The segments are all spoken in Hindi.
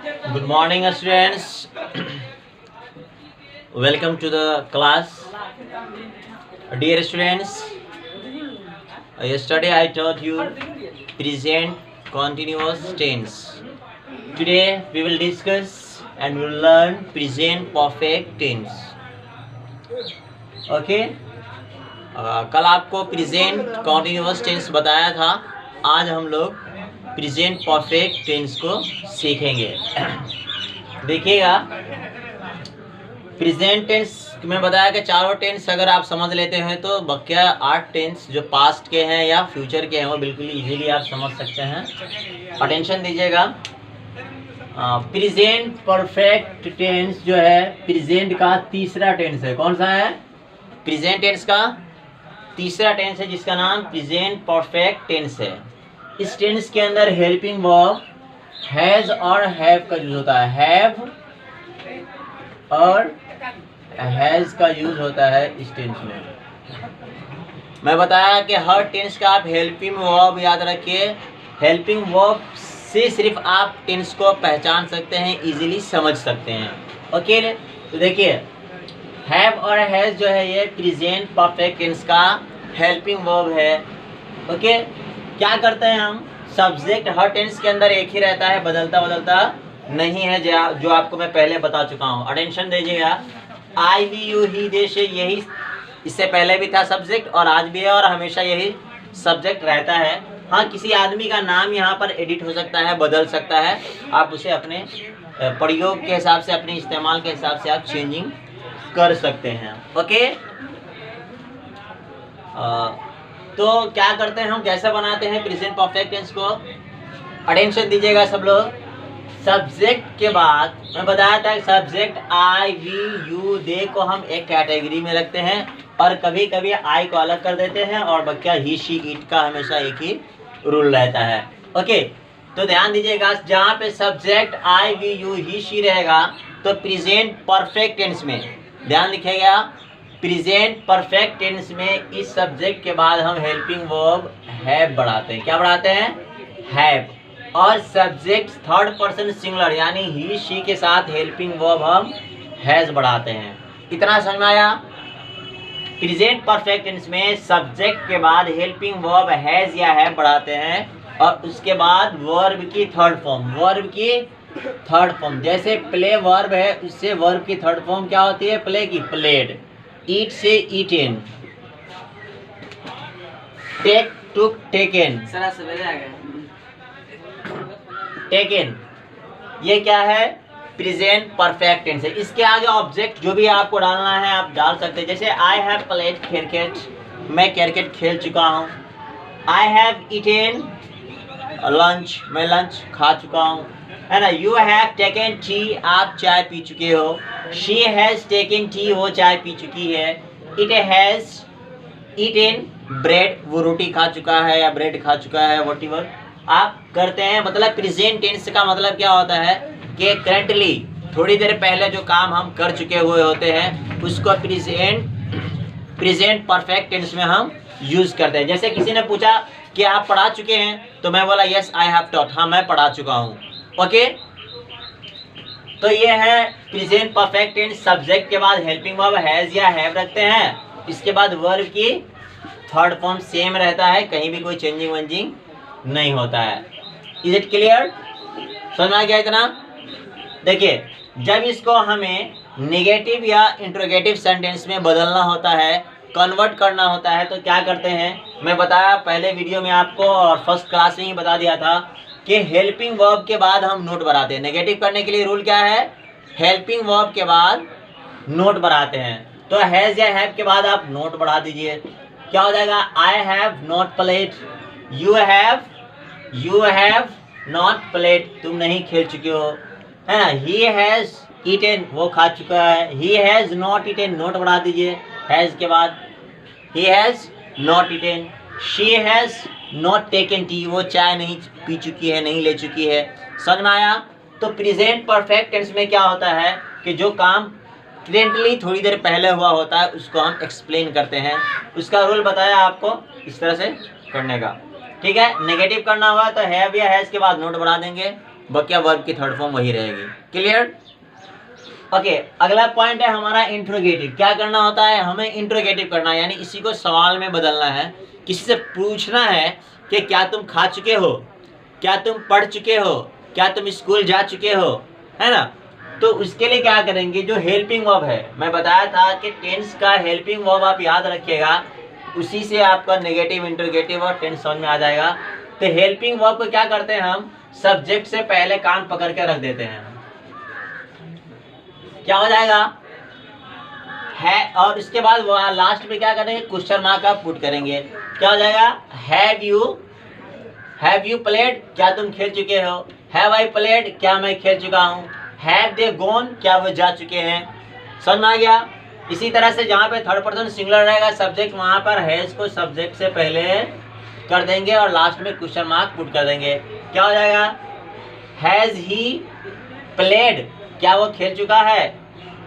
Good morning, students. Welcome to the class. Dear students, yesterday I taught you present continuous tense. Today we will discuss and we will learn present perfect tense. Okay? कल आपको प्रेजेंट कॉन्टिन्यूअस टेंस बताया था. आज हम लोग प्रेजेंट परफेक्ट टेंस को सीखेंगे. देखिएगा, प्रेजेंट टेंस में बताया कि चारों टेंस अगर आप समझ लेते हैं तो बकिया 8 टेंस जो पास्ट के हैं या फ्यूचर के हैं वो बिल्कुल इजीली आप समझ सकते हैं. अटेंशन दीजिएगा. प्रेजेंट परफेक्ट टेंस जो है प्रेजेंट का तीसरा टेंस है. कौन सा है? प्रेजेंट टेंस का तीसरा टेंस है जिसका नाम प्रेजेंट परफेक्ट टेंस है. इस टेंस के अंदर हेल्पिंग वर्ब हैज और हैव का यूज होता है. हैव और हैज का यूज होता है इस टेंस में. मैं बताया कि हर टेंस का आप हेल्पिंग वर्ब याद रखिए. हेल्पिंग वर्ब से सिर्फ आप टेंस को पहचान सकते हैं, इजीली समझ सकते हैं. ओके, तो देखिए हैव और हैज जो है ये प्रेजेंट परफेक्ट टेंस का हेल्पिंग वर्ब है. ओके, क्या करते हैं हम? सब्जेक्ट हर टेंस के अंदर एक ही रहता है, बदलता बदलता नहीं है, जो आपको मैं पहले बता चुका हूँ. अटेंशन दीजिएगा. आई, वी, यू, ही, दे, से यही इससे पहले भी था सब्जेक्ट और आज भी है और हमेशा यही सब्जेक्ट रहता है. हाँ, किसी आदमी का नाम यहाँ पर एडिट हो सकता है, बदल सकता है. आप उसे अपने प्रयोग के हिसाब से, अपने इस्तेमाल के हिसाब से आप चेंजिंग कर सकते हैं. ओके, तो क्या करते हैं हम, कैसे बनाते हैं प्रेजेंट परफेक्ट टेंस को? अटेंशन दीजिएगा सब लोग. सब्जेक्ट के बाद मैं बताया था सब्जेक्ट आई, वी, यू, दे को हम एक कैटेगरी में रखते हैं और कभी कभी आई को अलग कर देते हैं और बच्चा ही, शी, इट का हमेशा एक ही रूल रहता है. ओके, तो ध्यान दीजिएगा. जहाँ पे subject I, we, you, he, she रहेगा तो प्रेजेंट परफेक्ट टेंस में ध्यान लिखिएगा. प्रेजेंट परफेक्ट टेंस में इस सब्जेक्ट के बाद हम हेल्पिंग वर्ब हैव बढ़ाते हैं. क्या बढ़ाते हैं? हैव. और सब्जेक्ट थर्ड पर्सन सिंगुलर यानी ही, शी के साथ हेल्पिंग वर्ब हम हैज बढ़ाते हैं. इतना समझ में आया? प्रेजेंट परफेक्ट टेंस में सब्जेक्ट के बाद हेल्पिंग वर्ब हैज या हैव बढ़ाते हैं और उसके बाद वर्ब की थर्ड फॉर्म, वर्ब की थर्ड फॉर्म. जैसे प्ले वर्ब है, उससे वर्ब की थर्ड फॉर्म क्या होती है? प्ले की प्लेड. ईट से ईटेन. टेक, टुक, टेकन. टेकन. ये क्या है? प्रेजेंट परफेक्ट टेंस है. इसके आगे ऑब्जेक्ट जो भी आपको डालना है आप डाल सकते हैं. जैसे आई हैव प्लेड क्रिकेट, मैं क्रिकेट खेल चुका हूँ. आई हैव ईटेन लंच, मैं लंच खा चुका हूँ, है ना. यू हैव टेकन टी, आप चाय पी चुके हो. शी हैज टेकन टी, वो चाय पी चुकी है. इट हैज ईटेन ब्रेड, वो रोटी खा चुका है या ब्रेड खा चुका है. व्हाटएवर आप करते हैं. मतलब प्रेजेंट टेंस का मतलब क्या होता है कि करंटली थोड़ी देर पहले जो काम हम कर चुके हुए होते हैं उसको प्रेजेंट परफेक्ट टेंस में हम यूज करते हैं. जैसे किसी ने पूछा कि आप पढ़ा चुके हैं तो मैं बोला यस आई हैव टॉट, हाँ मैं पढ़ा चुका हूँ. ओके, तो ये है प्रेजेंट परफेक्ट टेंस. सब्जेक्ट के बाद हेल्पिंग वर्ब हैज या हैव रखते हैं. इसके बाद वर्ब की थर्ड फॉर्म सेम रहता है, कहीं भी कोई चेंजिंग वेंजिंग नहीं होता है. Is it clear? समझ में आ गया इतना? देखिए, जब इसको हमें नेगेटिव या इंट्रोगेटिव सेंटेंस में बदलना होता है, कन्वर्ट करना होता है, तो क्या करते हैं? मैं बताया पहले वीडियो में आपको और फर्स्ट क्लास में ही बता दिया था कि हेल्पिंग वर्ब के बाद हम नोट बढ़ाते हैं. नेगेटिव करने के लिए रूल क्या है? हेल्पिंग वर्ब के बाद नोट बढ़ाते हैं. तो हैज या हैव के बाद आप नोट बढ़ा दीजिए. क्या हो जाएगा? आई have not played. You have not played, तुम नहीं खेल चुके हो, है ना. ही हैज ईटेन, वो खा चुका है. He has not eaten, note बढ़ा दीजिए हैज के बाद. He has not eaten. She has not taken T, वो चाय नहीं पी चुकी है, नहीं ले चुकी है. समझ में आया? तो प्रेजेंट परफेक्ट टेंस में क्या होता है कि जो काम करेंटली थोड़ी देर पहले हुआ होता है उसको हम एक्सप्लेन करते हैं. उसका रूल बताया आपको इस तरह से करने का. ठीक है, नेगेटिव करना हुआ तो हैव या हैज के बाद नोट बढ़ा देंगे. बकिया वर्ब की थर्ड फॉर्म वही रहेगी। क्लियर? ओके, अगला पॉइंट है हमारा इंट्रोगेटिव। क्या करना होता है? हमें इंट्रोगेटिव करना है, यानी इसी को सवाल में बदलना है। किसी से पूछना है कि क्या तुम खा चुके हो, क्या तुम पढ़ चुके हो, क्या तुम स्कूल जा चुके हो, है ना? तो उसके लिए क्या करेंगे, जो हेल्पिंग वर्ब है, मैं बताया था कि टेंस का हेल्पिंग वर्ब आप याद रखिएगा, उसी से आपका नेगेटिव, इंट्रोगेटिव और टेंस समझ में आ जाएगा। तो हेल्पिंग वर्ब को क्या करते हैं हम, सब्जेक्ट से पहले कान पकड़ के रख देते हैं। क्या हो जाएगा? है, और इसके बाद वो लास्ट में क्या करेंगे, क्वेश्चन मार्क आप पुट करेंगे। क्या हो जाएगा? हैव यू प्लेड, क्या तुम खेल चुके हो? हैव आई प्लेड, क्या मैं खेल चुका हूँ? हैव दे गॉन, क्या वो जा चुके हैं? समझ में आ गया? इसी तरह से जहाँ पे थर्ड पर्सन सिंगुलर रहेगा सब्जेक्ट, वहां पर हैज को सब्जेक्ट से पहले कर देंगे और लास्ट में क्वेश्चन मार्क पुट कर देंगे। क्या हो जाएगा? हैज ही प्लेड, क्या वो खेल चुका है?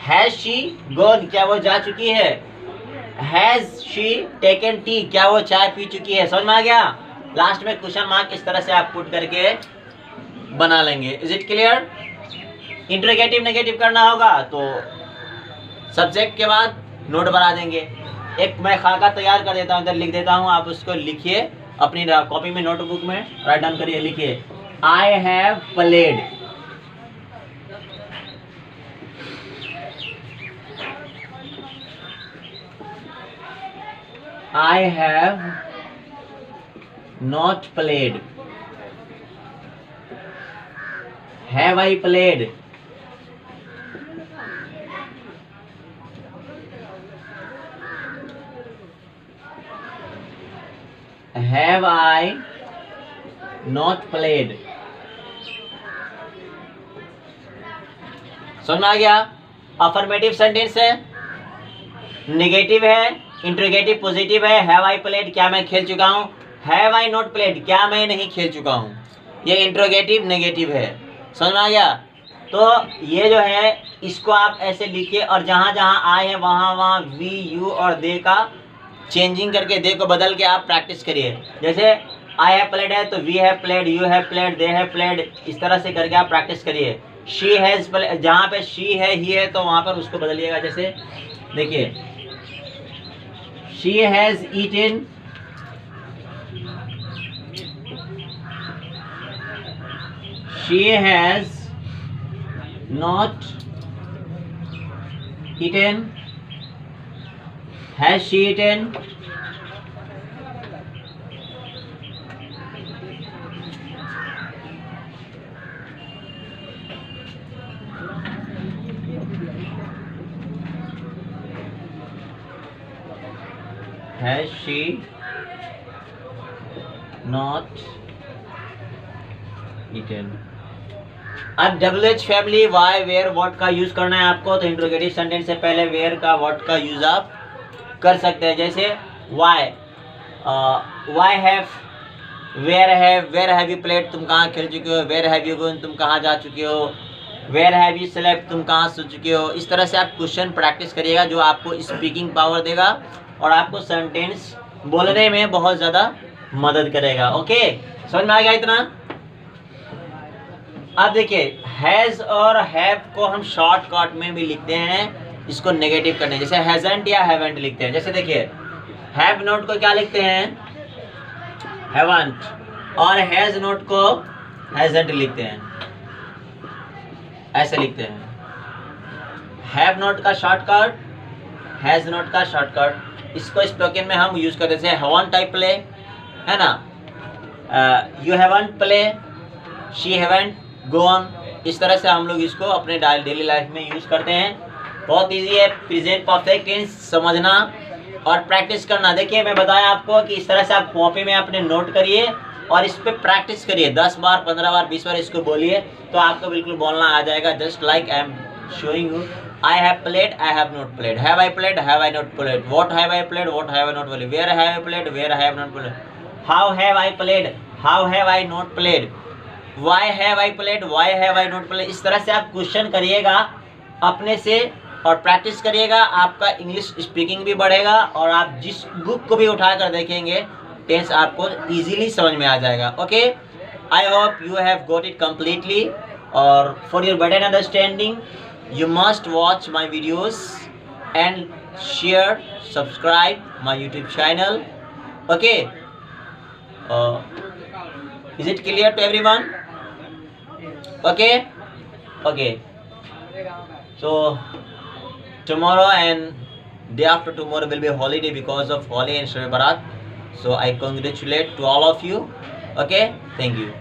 हैज शी गॉन, क्या वो जा चुकी है? हैज शी टेकन टी, क्या वो चाय पी चुकी है? समझ में आ गया? लास्ट में क्वेश्चन मार्क इस तरह से आप पुट करके बना लेंगे। Is it clear? Interrogative negative करना होगा तो सब्जेक्ट के बाद नोट बना देंगे। एक मैं खाका तैयार कर देता हूँ, इधर लिख देता हूँ, आप उसको लिखिए अपनी कॉपी में, नोटबुक में राइट डाउन करिए, लिखिए आई have played. I have not played. Have I played? Have I not played? समझ में आ गया? अफर्मेटिव सेंटेंस है, नेगेटिव है, इंट्रोगेटिव पॉजिटिव है। हैव आई प्लेड, क्या मैं खेल चुका हूँ? हैव आई नॉट प्लेड, क्या मैं नहीं खेल चुका हूँ? ये इंट्रोगेटिव नेगेटिव है। समझ में आ गया? तो ये जो है इसको आप ऐसे लिखिए, और जहाँ जहाँ आए हैं वहाँ वहाँ वी, यू और दे का चेंजिंग करके, दे को बदल के आप प्रैक्टिस करिए। जैसे आई हैव प्लेड है तो we have played, you have played, they have played, इस तरह से करके आप प्रैक्टिस करिए। शी हैज प्लेड, जहाँ पे शी है, ही है, तो वहाँ पर उसको बदलिएगा। जैसे देखिए, she has eaten, she has not eaten, has she eaten, has she not eaten? अब WH family why, where, what का यूज करना है आपको, तो इंट्रोगेटिव सेंटेंस से पहले वेयर का, व्हाट का यूज आप कर सकते हैं। जैसे why, why have, where have you played, तुम कहाँ खेल चुके हो? वेयर हैव यू गॉन, तुम कहाँ जा चुके हो? वेयर हैव यू स्लेप्ट, तुम कहाँ सो चुके हो? इस तरह से आप क्वेश्चन प्रैक्टिस करिएगा, जो आपको स्पीकिंग पावर देगा और आपको सेंटेंस बोलने में बहुत ज़्यादा मदद करेगा। ओके, समझ में आ गया इतना? अब देखिए, हैज़ और हैव को हम शॉर्टकट में भी लिखते हैं, इसको नेगेटिव करने, जैसे हैजंट या हैवेंट लिखते हैं। जैसे देखिए, हैव नोट को क्या लिखते हैं? हैवंट, और हैज नोट को हैजंट लिखते हैं, ऐसे लिखते हैं। हैव नोट का शॉर्टकट, हैज नोट का शॉर्टकट, इसको स्पोकन में हम यूज करते हैं। हैवंट टाइप प्ले, है ना, you haven't play, she haven't gone, इस तरह से हम लोग इसको अपने डेली लाइफ में यूज करते हैं। बहुत इजी है प्रेजेंट परफेक्ट टेंस समझना और प्रैक्टिस करना। देखिए, मैं बताया आपको कि इस तरह से आप कॉपी में अपने नोट करिए और इस पे प्रैक्टिस करिए, 10 बार, 15 बार, 20 बार इसको बोलिए, तो आपको बिल्कुल बोलना आ जाएगा। Just like I am showing you, I have played, I have not played, have I played, have I not played, what have I played, what have I not played, where have I played, where have not played, how have I played, how have I not played, why have I played, why have I not played. इस तरह से आप क्वेश्चन करिएगा अपने से और प्रैक्टिस करिएगा, आपका इंग्लिश स्पीकिंग भी बढ़ेगा और आप जिस बुक को भी उठा कर देखेंगे टेंस आपको इजीली समझ में आ जाएगा। Okay, I hope you have got it completely, or for your better understanding you must watch my videos and share, subscribe my YouTube channel. Okay, uh, is it clear to everyone? Okay, okay. So tomorrow and day after tomorrow will be a holiday because of Holi and Shab Barat. So I congratulate to all of you. Okay, thank you.